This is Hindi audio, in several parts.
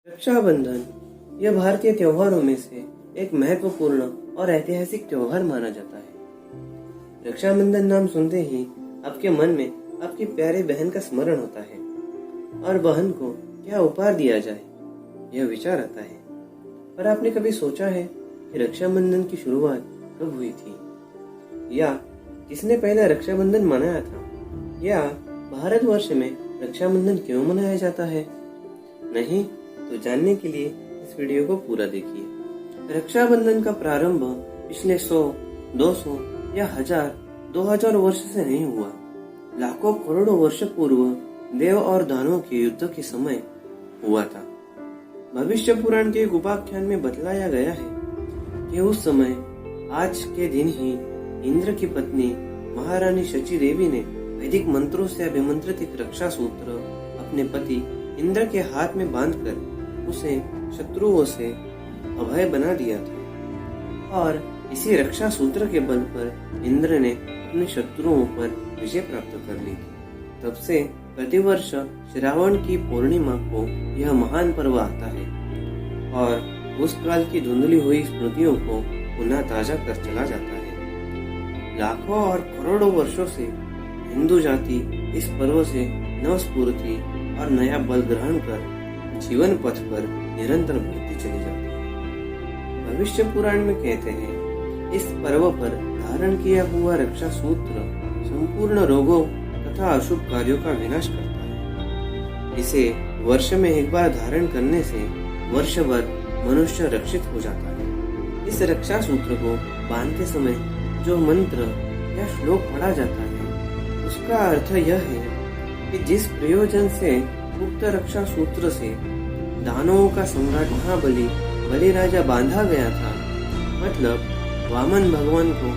रक्षाबंधन यह भारतीय त्योहारों में से एक महत्वपूर्ण और ऐतिहासिक त्योहार माना जाता है। रक्षाबंधन नाम सुनते ही आपके मन में आपकी प्यारी बहन का स्मरण होता है और बहन को क्या उपहार दिया जाए यह विचार आता है। पर आपने कभी सोचा है कि रक्षाबंधन की शुरुआत कब हुई थी, या किसने पहले रक्षाबंधन मनाया था, या भारतवर्ष में रक्षाबंधन क्यों मनाया जाता है? नहीं तो जानने के लिए इस वीडियो को पूरा देखिए। रक्षाबंधन का प्रारंभ पिछले 100, 200 या 1000, 2000 वर्ष से नहीं हुआ। लाखों करोड़ों वर्ष पूर्व देव और दानवों के युद्ध के समय हुआ था। भविष्य पुराण के एक उपाख्यान में बतलाया गया है कि उस समय आज के दिन ही इंद्र की पत्नी महारानी शची देवी ने वैदिक मंत्रों से अभिमंत्रित एक रक्षा सूत्र अपने पति इंद्र के हाथ में बांधकर उसे शत्रुओं से अभय बना दिया था, और इसी रक्षा सूत्र के बल पर इंद्र ने अपने शत्रुओं पर विजय प्राप्त कर ली थी। तब से प्रतिवर्ष श्रावण की पूर्णिमा को यह महान पर्व आता है और उस काल की धुंधली हुई स्मृतियों को पुनः ताजा कर चला जाता है। लाखों और करोड़ों वर्षों से हिंदू जाति इस पर्व से नवस्फूर्ति और नया बल ग्रहण कर जीवन पथ पर निरंतर बढ़ती चली जाती है। भविष्य पुराण में कहते हैं, इस पर्व पर धारण किया हुआ रक्षा सूत्र संपूर्ण रोगों तथा अशुभ कार्यों का विनाश करता है। इसे वर्ष में एक बार धारण करने से वर्ष भर मनुष्य रक्षित हो जाता है। इस रक्षा सूत्र को बांधते समय जो मंत्र या श्लोक पढ़ा जाता है, उसका अर्थ यह है कि जिस प्रयोजन से उक्त रक्षा सूत्र से दानवों का सम्राट महाबली बलि राजा बांधा गया था, मतलब वामन भगवान को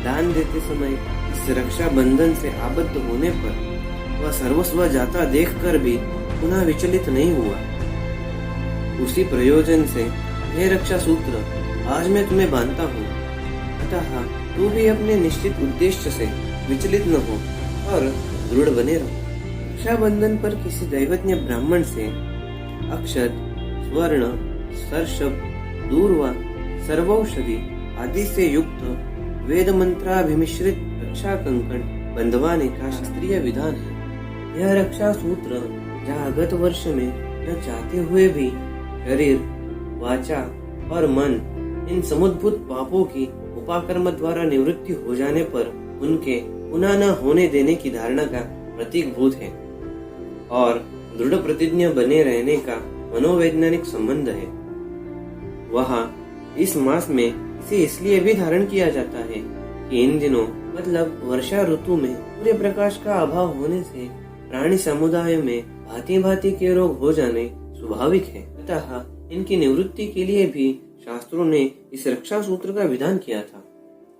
दान देते समय इस रक्षा बंधन से आबद्ध होने पर वह सर्वस्व जाता देखकर भी पुनः विचलित नहीं हुआ, उसी प्रयोजन से यह रक्षा सूत्र आज मैं तुम्हें बांधता हूँ, अतः तू भी अपने निश्चित उद्देश्य से विचलित न हो और दृढ़ बने रहो। रक्षाबंधन पर किसी दैवज्ञ ब्राह्मण से अक्षत, स्वर्ण, सर्षप, दूर्वा, सर्वौषधि आदि से युक्त वेद मंत्राभिमिश्रित रक्षा कंकण बंधवाने का शास्त्रीय विधान है। यह रक्षा सूत्र जहाँ गत वर्ष में न चाहते हुए भी शरीर, वाचा और मन इन समुद्भूत पापों की उपाकर्म द्वारा निवृत्ति हो जाने पर उनके पुनः न होने देने की धारणा का प्रतीक भूत है और दृढ़ प्रतिज्ञ बने रहने का मनोवैज्ञानिक संबंध है। वहाँ इस मास में इसे इसलिए भी धारण किया जाता है कि इन दिनों मतलब वर्षा ऋतु में सूर्य प्रकाश का अभाव होने से प्राणी समुदाय में भांति भांति के रोग हो जाने स्वाभाविक है, अतः इनकी निवृत्ति के लिए भी शास्त्रों ने इस रक्षा सूत्र का विधान किया था।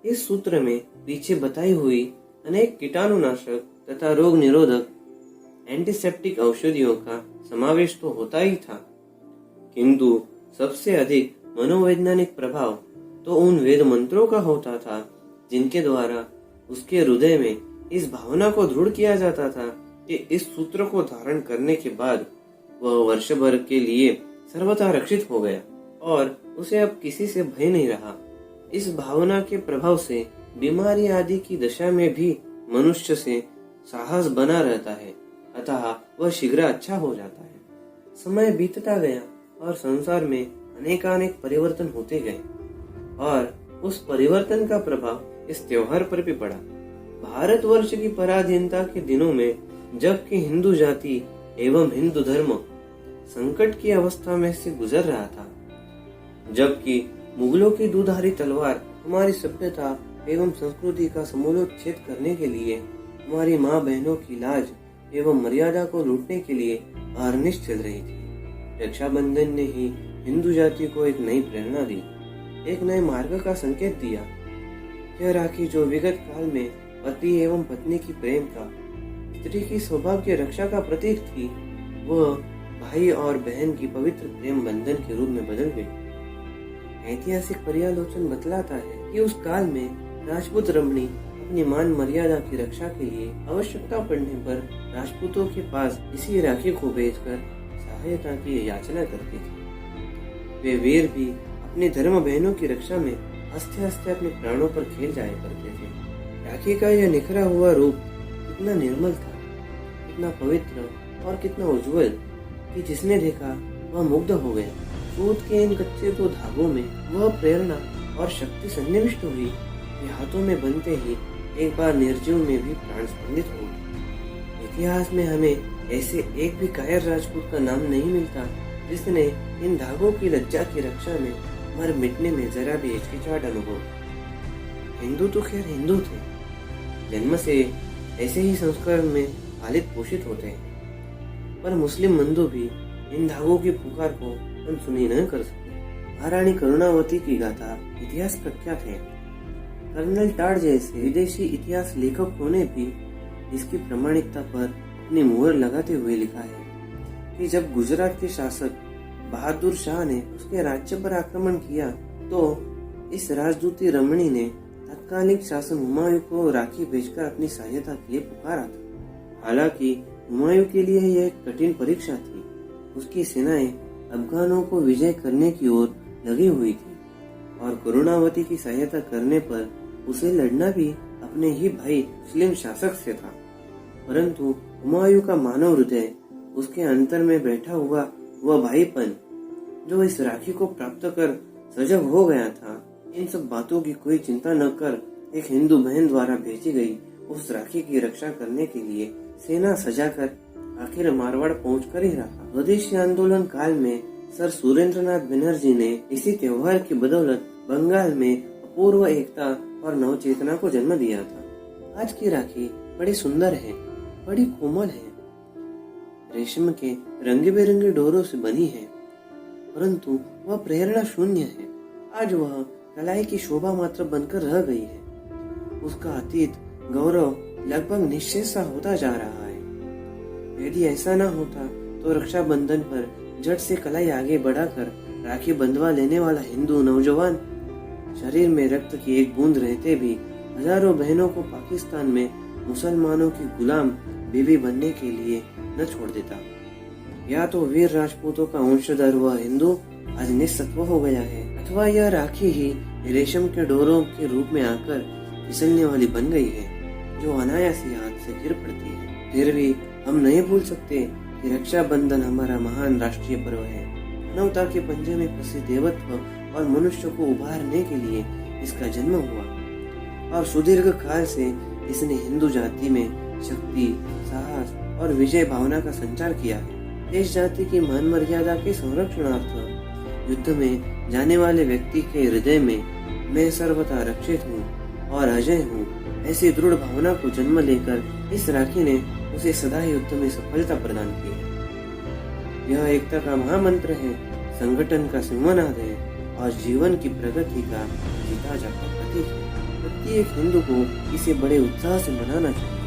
इस सूत्र में पीछे बताई हुई अनेक कीटाणुनाशक तथा रोग निरोधक एंटीसेप्टिक औषधियों का समावेश तो होता ही था, किंतु सबसे अधिक मनोवैज्ञानिक प्रभाव तो उन वेद मंत्रों का होता था जिनके द्वारा उसके हृदय में इस भावना को दृढ़ किया जाता था कि इस सूत्र को धारण करने के बाद वह वर्ष भर के लिए सर्वथा रक्षित हो गया और उसे अब किसी से भय नहीं रहा। इस भावना के प्रभाव से बीमारी आदि की दशा में भी मनुष्य से साहस बना रहता है, अतः वह शीघ्र अच्छा हो जाता है। समय बीतता गया और संसार में अनेकानेक परिवर्तन होते गए और उस परिवर्तन का प्रभाव इस त्योहार पर भी पड़ा। भारतवर्ष की पराधीनता के दिनों में जबकि हिंदू जाति एवं हिंदू धर्म संकट की अवस्था में से गुजर रहा था, जबकि मुगलों की दुधारी तलवार हमारी सभ्यता एवं संस्कृति का समूलोच्छेद करने के लिए हमारी माँ बहनों की लाज एवं मर्यादा को लूटने के लिए अहरनिश चल रही थी, रक्षाबंधन ने ही हिंदू जाति को एक नई प्रेरणा दी, एक नए मार्ग का संकेत दिया। यह राखी जो विगत काल में पति एवं पत्नी की प्रेम का, स्त्री की सौभाग्य रक्षा का प्रतीक थी, वह भाई और बहन की पवित्र प्रेम बंधन के रूप में बदल गई। ऐतिहासिक पर्यालोचन बतलाता है कि उस काल में राजपूत रमणी अपनी मान मर्यादा की रक्षा के लिए आवश्यकता पड़ने पर राजपूतों के पास इसी राखी को भेजकर सहायता की याचना करती थी। वे वीर भी अपनी धर्म बहनों की रक्षा में हंसते हंसते अपने प्राणों पर खेल जाया करते थे। राखी का यह निखरा हुआ रूप कितना निर्मल था, कितना पवित्र और कितना उज्जवल कि जिसने देखा वह मुग्ध हो गया। सूत के इन कच्चे दो धागों में वह प्रेरणा और शक्ति सन्निविष्ट हुई कि हाथों में बनते ही एक बार निर्जीव में भी प्राण स्पंदित हो गए। इतिहास में हमें ऐसे एक भी कायर राजपूत का नाम नहीं मिलता जिसने इन धागों की लज्जा की रक्षा में मर मिटने में जरा भी हिचकिचाहट अनुभव। हिंदू तो खैर हिंदू थे, जन्म से ऐसे ही संस्कार में पालित पोषित होते हैं, पर मुस्लिम बंधु भी इन धागों की पुकार को अनसुनी न कर सके। महारानी करुणावती की गाथा इतिहास प्रख्यात है। कर्नल टाड जैसे विदेशी इतिहास लेखकों ने भी इसकी प्रामाणिकता पर अपनी मुहर लगाते हुए लिखा है कि जब गुजरात के शासक बहादुर शाह ने उसके राज्य पर आक्रमण किया तो इस राजदूती रमणी ने तत्कालिक शासन हुमायूं को राखी भेजकर अपनी सहायता के लिए पुकारा था। हालांकि हुमायूं के लिए यह एक कठिन परीक्षा थी। उसकी सेनाएं अफगानों को विजय करने की ओर लगी हुई थी और करुणावती की सहायता करने पर उसे लड़ना भी अपने ही भाई मुस्लिम शासक से था। परंतु हुमायूं का मानव हृदय, उसके अंतर में बैठा हुआ वह भाईपन जो इस राखी को प्राप्त कर सजग हो गया था, इन सब बातों की कोई चिंता न कर एक हिंदू बहन द्वारा भेजी गई उस राखी की रक्षा करने के लिए सेना सजाकर आखिर मारवाड़ पहुंचकर ही रहा। स्वदेशी आंदोलन काल में सर सुरेंद्रनाथ बनर्जी ने इसी त्योहार की बदौलत बंगाल में अपूर्व एकता और नवचेतना को जन्म दिया था। आज की राखी बड़ी सुंदर है, बड़ी कोमल है, रेशम के रंग बिरंगे डोरों से बनी है, परंतु वह प्रेरणा शून्य है। आज वह कलाई की शोभा मात्र बनकर रह गई है। उसका अतीत गौरव लगभग निश्चय सा होता जा रहा है। यदि ऐसा न होता तो रक्षाबंधन पर झट से कलाई आगे बढ़ाकर राखी बंधवा लेने वाला हिंदू नौजवान शरीर में रक्त की एक बूंद रहते भी हजारों बहनों को पाकिस्तान में मुसलमानों की गुलाम बीवी बनने के लिए न छोड़ देता। या तो वीर राजपूतों का वंशधर वह हिंदू आज निस्सत्व हो गया है, अथवा यह राखी ही रेशम के डोरों के रूप में आकर फिसलने वाली बन गई है जो अनायास ही हाथ से गिर पड़ती है। फिर भी हम नहीं भूल सकते कि रक्षाबंधन हमारा महान राष्ट्रीय पर्व है। मानवता के पंजे में फंसे देवत्व और मनुष्य को उभारने के लिए इसका जन्म हुआ और सुदीर्घ काल से इसने हिंदू जाति में शक्ति, साहस और विजय भावना का संचार किया है। देश जाति की मान मर्यादा के संरक्षणार्थ युद्ध में जाने वाले व्यक्ति के हृदय में मैं सर्वथा रक्षित हूँ और अजय हूँ, ऐसी दृढ़ भावना को जन्म लेकर इस राखी ने उसे सदा युद्ध में सफलता प्रदान की है। यह एकता का महामंत्र है, संगठन का सिंहनाद है और जीवन की प्रगति का जीता जाता प्रतीक है। प्रत्येक हिंदू को इसे बड़े उत्साह से मनाना चाहिए।